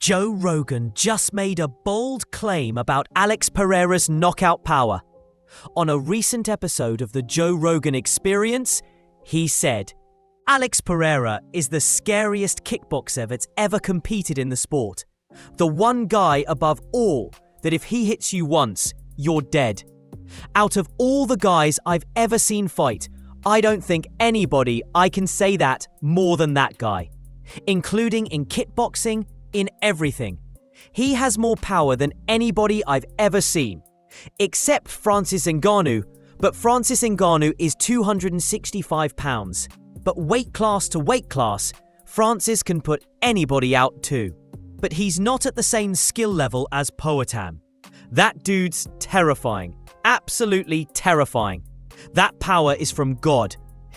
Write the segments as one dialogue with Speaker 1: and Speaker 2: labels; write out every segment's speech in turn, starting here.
Speaker 1: Joe Rogan just made a bold claim about Alex Pereira's knockout power. On a recent episode of the Joe Rogan Experience, he said, "Alex Pereira is the scariest kickboxer that's ever competed in the sport. The one guy above all that if he hits you once, you're dead. Out of all the guys I've ever seen fight, I don't think I can say that more than that guy. Including in kickboxing, in everything. He has more power than anybody I've ever seen. Except Francis Ngannou, but Francis Ngannou is 265 pounds. But weight class to weight class, Francis can put anybody out too. But he's not at the same skill level as Poatan. That dude's terrifying. Absolutely terrifying. That power is from God.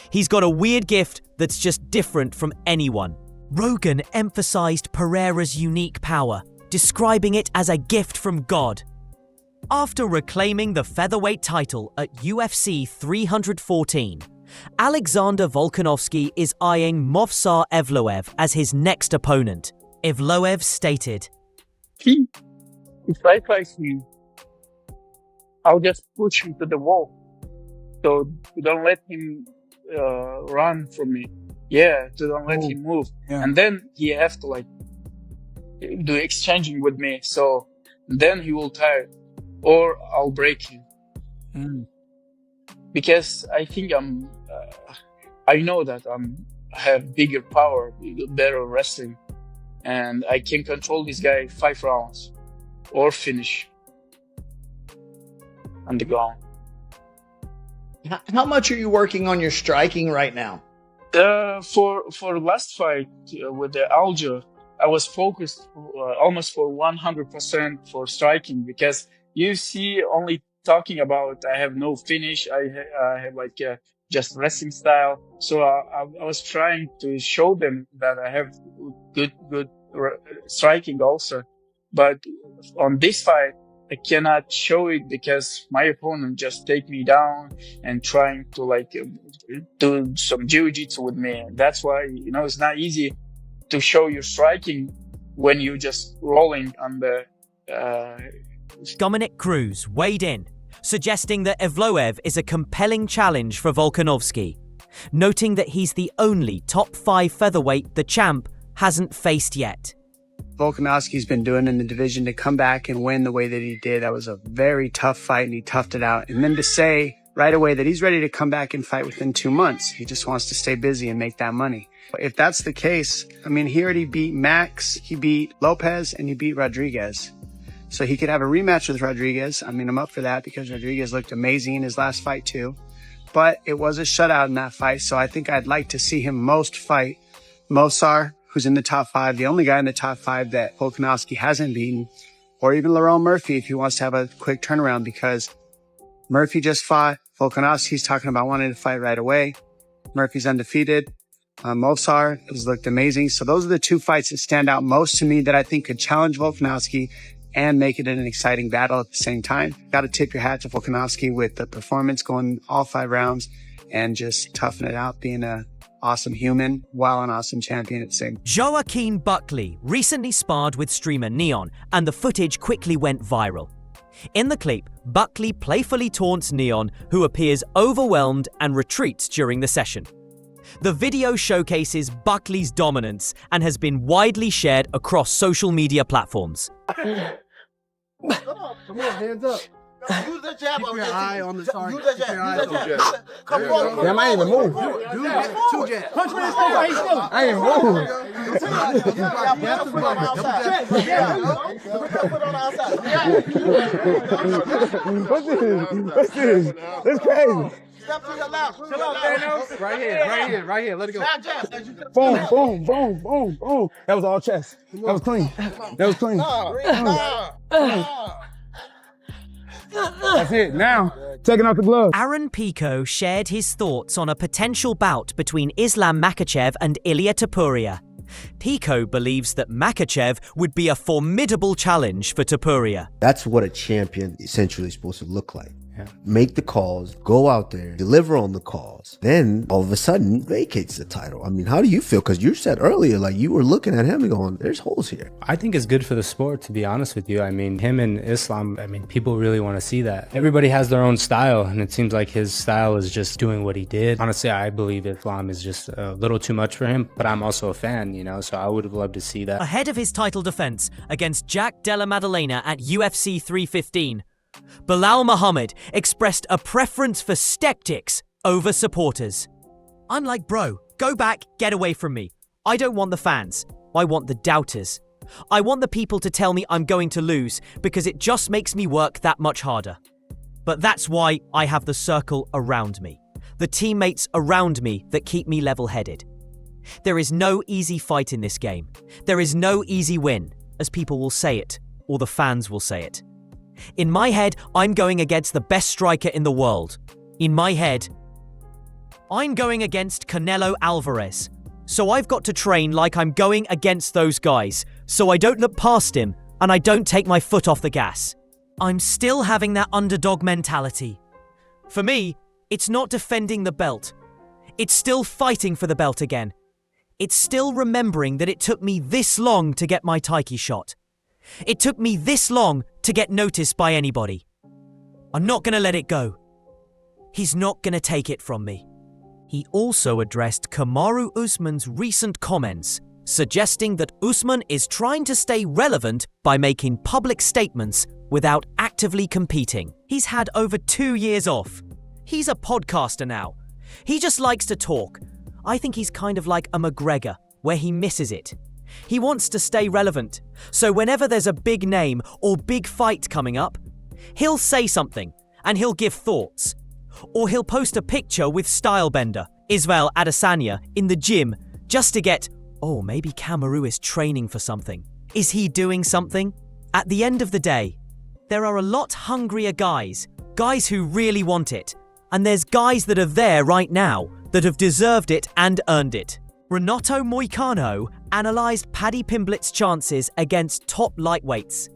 Speaker 1: He's got a weird gift that's just different from anyone." Rogan emphasized Pereira's unique power, describing it as a gift from God. After reclaiming the featherweight title at UFC 314, Alexander Volkanovski is eyeing Movsar Evloev as his next opponent. Evloev stated,
Speaker 2: If I fight him, I'll just push him to the wall. So don't let him run from me. Yeah, so don't let him move.
Speaker 3: Yeah.
Speaker 2: And then he have to do exchanging with me. So then he will tire, or I'll break him. Because I think I know that I have bigger power, better wrestling, and I can control this guy 5 rounds or finish on the ground.
Speaker 3: How much are you working on your striking right now?
Speaker 2: For last fight with the Aljo, I was focused almost for 100% for striking, because you see only talking about I have no finish, I have just wrestling style. So I was trying to show them that I have good striking also. But on this fight, I cannot show it because my opponent just take me down and trying to do some jiu-jitsu with me. That's why, it's not easy to show your striking when you're just rolling on the...
Speaker 1: Dominic Cruz weighed in, suggesting that Evloev is a compelling challenge for Volkanovski, noting that he's the only top 5 featherweight the champ hasn't faced yet.
Speaker 3: Volkanovski's been doing in the division, to come back and win the way that he did. That was a very tough fight, and he toughed it out. And then to say right away that he's ready to come back and fight within 2 months. He just wants to stay busy and make that money. If that's the case, he already beat Max, he beat Lopez, and he beat Rodriguez. So he could have a rematch with Rodriguez. I'm up for that because Rodriguez looked amazing in his last fight too. But it was a shutout in that fight, so I think I'd like to see him fight Movsar, who's in the top 5, the only guy in the top 5 that Volkanovski hasn't beaten, or even Lerone Murphy if he wants to have a quick turnaround, because Murphy just fought. Volkanovski's talking about wanting to fight right away. Murphy's undefeated. Movsar has looked amazing. So those are the 2 fights that stand out most to me that I think could challenge Volkanovski and make it an exciting battle at the same time. Got to tip your hat to Volkanovski with the performance going all 5 rounds and just toughing it out, being a awesome human while an awesome champion at the same.
Speaker 1: Joaquin Buckley recently sparred with streamer Neon, and the footage quickly went viral. In the clip, Buckley playfully taunts Neon, who appears overwhelmed and retreats during the session. The video showcases Buckley's dominance and has been widely shared across social media platforms.
Speaker 4: Come on, hands up. Use that jab. Keep your eye on the target. Use that jab. Come on.
Speaker 5: Damn, I ain't even move.
Speaker 4: Do that. 2 jabs.
Speaker 5: Punch me in the face. I ain't move. What's this? It's crazy.
Speaker 4: Step to your left. Chill out, Thanos.
Speaker 5: Right here. Let it go.
Speaker 4: Jab.
Speaker 5: Boom. That was all chest. That was clean. That's it. Now, taking out the gloves.
Speaker 1: Aaron Pico shared his thoughts on a potential bout between Islam Makhachev and Ilia Topuria. Pico believes that Makhachev would be a formidable challenge for Topuria.
Speaker 6: That's what a champion essentially is supposed to look like. make the calls, go out there, deliver on the calls, then all of a sudden vacates the title. I mean, how do you feel? Because you said earlier, like you were looking at him and going, there's holes here.
Speaker 7: I think it's good for the sport, to be honest with you. I mean, him and Islam, I mean, people really want to see that. Everybody has their own style, and it seems like his style is just doing what he did. Honestly, I believe Islam is just a little too much for him, but I'm also a fan, you know, so I would have loved to see that.
Speaker 1: Ahead of his title defense against Jack Della Maddalena at UFC 315, Bilal Muhammad expressed a preference for skeptics over supporters. I'm like, bro, go back, get away from me. I don't want the fans. I want the doubters. I want the people to tell me I'm going to lose because it just makes me work that much harder. But that's why I have the circle around me, the teammates around me that keep me level-headed. There is no easy fight in this game. There is no easy win, as people will say it, or the fans will say it. In my head, I'm going against the best striker in the world. In my head, I'm going against Canelo Alvarez. So I've got to train like I'm going against those guys, so I don't look past him and I don't take my foot off the gas. I'm still having that underdog mentality. For me, it's not defending the belt. It's still fighting for the belt again. It's still remembering that it took me this long to get my Taiki shot. It took me this long to get noticed by anybody. I'm not going to let it go. He's not going to take it from me. He also addressed Kamaru Usman's recent comments, suggesting that Usman is trying to stay relevant by making public statements without actively competing. He's had over 2 years off. He's a podcaster now. He just likes to talk. I think he's kind of like a McGregor, where he misses it. He wants to stay relevant, so whenever there's a big name or big fight coming up, he'll say something and he'll give thoughts. Or he'll post a picture with Stylebender, Israel Adesanya, in the gym just to get, oh, maybe Kamaru is training for something. Is he doing something? At the end of the day, there are a lot hungrier guys who really want it, and there's guys that are there right now that have deserved it and earned it. Renato Moicano analysed Paddy Pimblett's chances against top lightweights,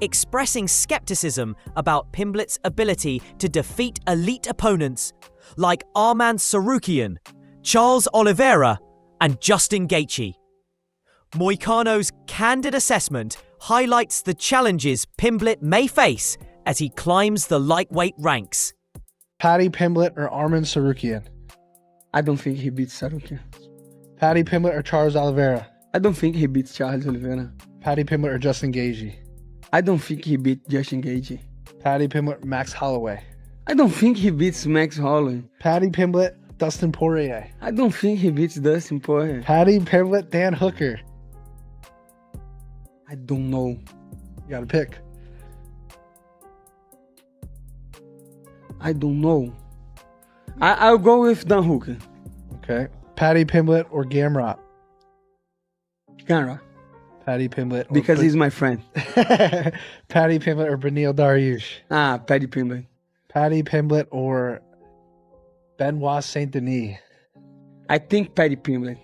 Speaker 1: expressing skepticism about Pimblett's ability to defeat elite opponents like Arman Sarukian, Charles Oliveira, and Justin Gaethje. Moicano's candid assessment highlights the challenges Pimblett may face as he climbs the lightweight ranks.
Speaker 4: Paddy Pimblett or Arman Sarukian?
Speaker 8: I don't think he beats Sarukian.
Speaker 4: Paddy Pimblett or Charles Oliveira?
Speaker 8: I don't think he beats Charles Oliveira.
Speaker 4: Paddy Pimblett or Justin Gaethje?
Speaker 8: I don't think he beats Justin Gaethje.
Speaker 4: Paddy Pimblett or Max Holloway?
Speaker 8: I don't think he beats Max Holloway.
Speaker 4: Paddy Pimblett, Dustin Poirier?
Speaker 8: I don't think he beats Dustin Poirier.
Speaker 4: Paddy Pimblett, Dan Hooker?
Speaker 8: I don't know.
Speaker 4: You gotta pick.
Speaker 8: I don't know. I'll go with Dan Hooker.
Speaker 4: Okay. Paddy Pimblett or Gamrot?
Speaker 8: Gamrot.
Speaker 4: Paddy Pimblett.
Speaker 8: Because he's my friend.
Speaker 4: Paddy Pimblett or Beneil Dariush?
Speaker 8: Paddy Pimblett.
Speaker 4: Paddy Pimblett or Benoit Saint Denis?
Speaker 8: I think Paddy Pimblett.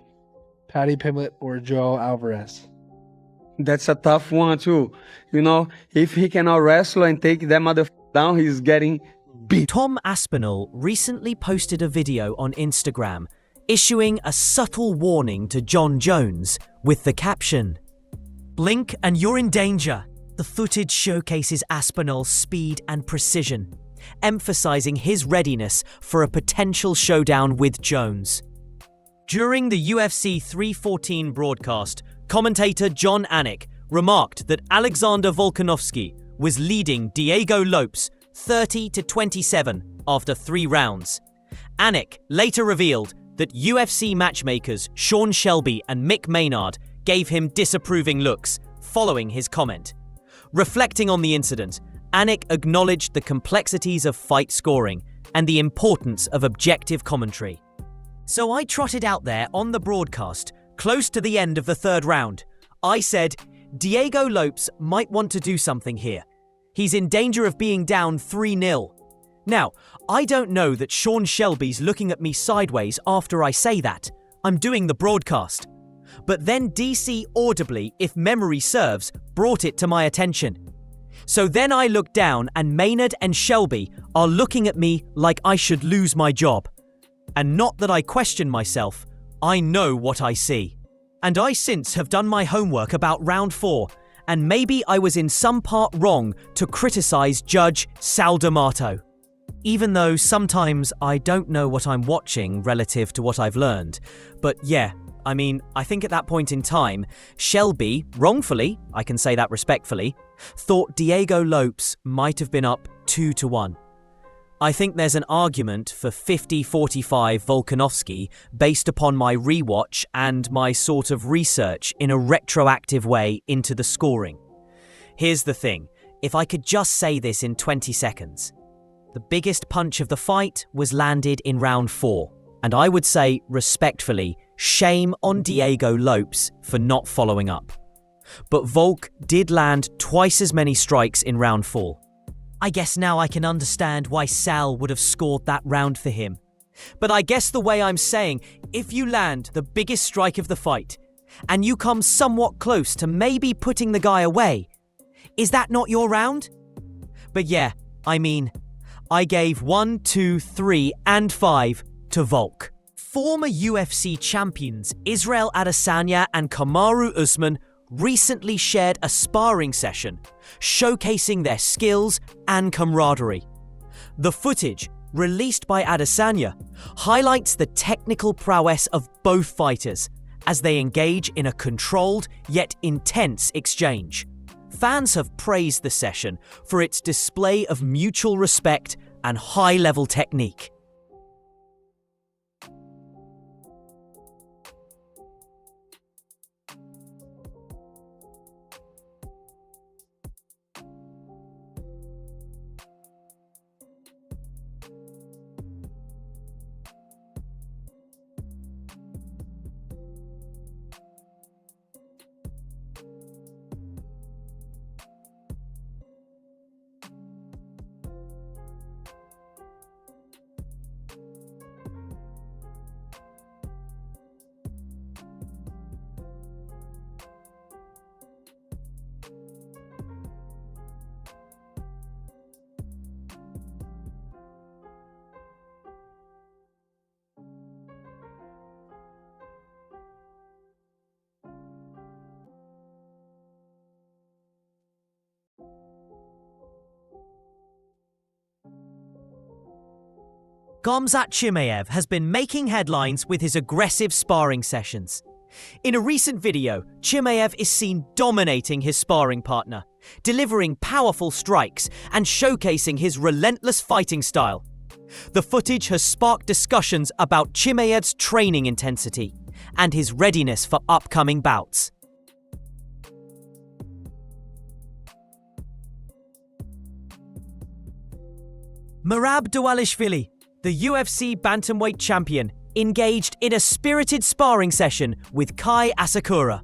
Speaker 4: Paddy Pimblett or Joe Alvarez?
Speaker 8: That's a tough one too. You know, if he cannot wrestle and take that motherfucker down, he's getting beat.
Speaker 1: Tom Aspinall recently posted a video on Instagram issuing a subtle warning to Jon Jones with the caption, "Blink and you're in danger." The footage showcases Aspinall's speed and precision, emphasizing his readiness for a potential showdown with Jones. During the UFC 314 broadcast, commentator John Anik remarked that Alexander Volkanovski was leading Diego Lopes 30-27 after 3 rounds. Anik later revealed that UFC matchmakers Sean Shelby and Mick Maynard gave him disapproving looks following his comment. Reflecting on the incident, Anik acknowledged the complexities of fight scoring and the importance of objective commentary. "So I trotted out there on the broadcast, close to the end of the 3rd round. I said, Diego Lopes might want to do something here. He's in danger of being down 3-0. Now, I don't know that Sean Shelby's looking at me sideways after I say that. I'm doing the broadcast. But then DC audibly, if memory serves, brought it to my attention. So then I look down and Maynard and Shelby are looking at me like I should lose my job. And not that I question myself, I know what I see. And I since have done my homework about round 4, and maybe I was in some part wrong to criticize Judge Sal D'Amato. Even though sometimes I don't know what I'm watching relative to what I've learned. But yeah, I think at that point in time, Shelby, wrongfully, I can say that respectfully, thought Diego Lopes might have been up 2-1. I think there's an argument for 50-45 Volkanovski based upon my rewatch and my sort of research in a retroactive way into the scoring. Here's the thing, if I could just say this in 20 seconds. The biggest punch of the fight was landed in round 4, and I would say, respectfully, shame on Diego Lopes for not following up. But Volk did land twice as many strikes in round 4. I guess now I can understand why Sal would have scored that round for him. But I guess the way I'm saying, if you land the biggest strike of the fight, and you come somewhat close to maybe putting the guy away, is that not your round? But yeah, I gave 1, 2, 3, and 5 to Volk. Former UFC champions Israel Adesanya and Kamaru Usman recently shared a sparring session showcasing their skills and camaraderie. The footage, released by Adesanya, highlights the technical prowess of both fighters as they engage in a controlled yet intense exchange. Fans have praised the session for its display of mutual respect and high-level technique. Khamzat Chimaev has been making headlines with his aggressive sparring sessions. In a recent video, Chimaev is seen dominating his sparring partner, delivering powerful strikes and showcasing his relentless fighting style. The footage has sparked discussions about Chimaev's training intensity and his readiness for upcoming bouts. Merab Dvalishvili, the UFC bantamweight champion, engaged in a spirited sparring session with Kai Asakura.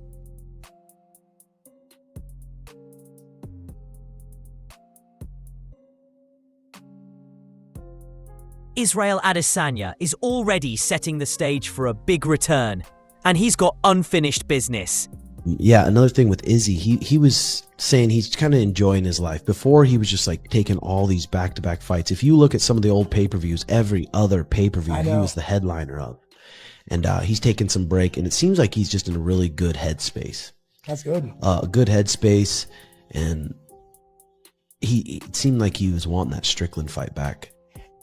Speaker 1: Israel Adesanya is already setting the stage for a big return, and he's got unfinished business.
Speaker 6: Yeah, another thing with Izzy, he was saying he's kind of enjoying his life. Before, he was just like taking all these back-to-back fights. If you look at some of the old pay-per-views, every other pay-per-view he was the headliner of. And he's taking some break, and it seems like he's just in a really good headspace.
Speaker 4: That's good.
Speaker 6: A good headspace, and it seemed like he was wanting that Strickland fight back.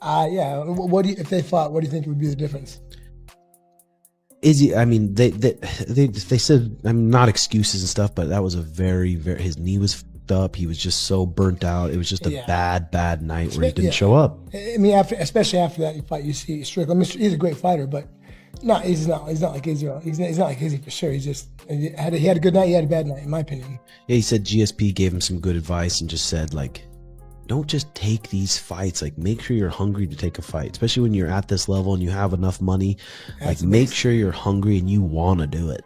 Speaker 4: Yeah. If they fought, what do you think would be the difference?
Speaker 6: Izzy, I mean, they said, I mean, not excuses and stuff, but that was a very, his knee was fucked up. He was just so burnt out. It was just a bad night where he didn't show up.
Speaker 4: I mean, especially after that fight, you see Strickland. He's a great fighter, but he's not like Izzy. He's not like Izzy for sure. He had a good night. He had a bad night, in my opinion.
Speaker 6: Yeah, he said GSP gave him some good advice and just said, like, don't just take these fights. Like, make sure you're hungry to take a fight, especially when you're at this level and you have enough money. Like, make sure you're hungry and you want to do it.